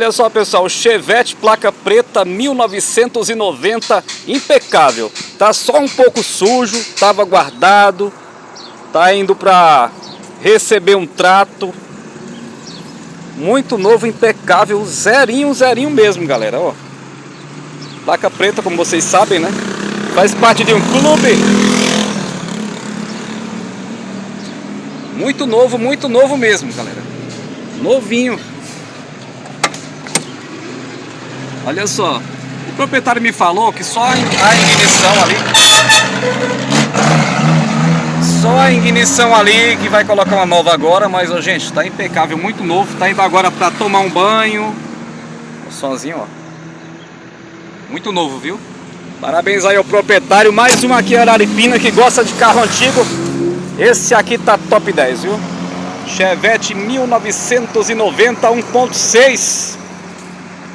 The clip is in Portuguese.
Olha só, pessoal, o Chevette placa preta 1990, impecável. Tá só um pouco sujo, tava guardado, tá indo para receber um trato. Muito novo, impecável, zerinho, zerinho mesmo, galera, ó. Placa preta, como vocês sabem, né? Faz parte de um clube. Muito novo mesmo, galera. Novinho. Olha só, o proprietário me falou que só a ignição ali, que vai colocar uma nova agora, mas ó, gente, tá impecável, muito novo, tá indo agora para tomar um banho. O somzinho, ó. Muito novo, viu? Parabéns aí ao proprietário, mais uma aqui Araripina que gosta de carro antigo. Esse aqui tá top 10, viu? Chevette 1990 1.6.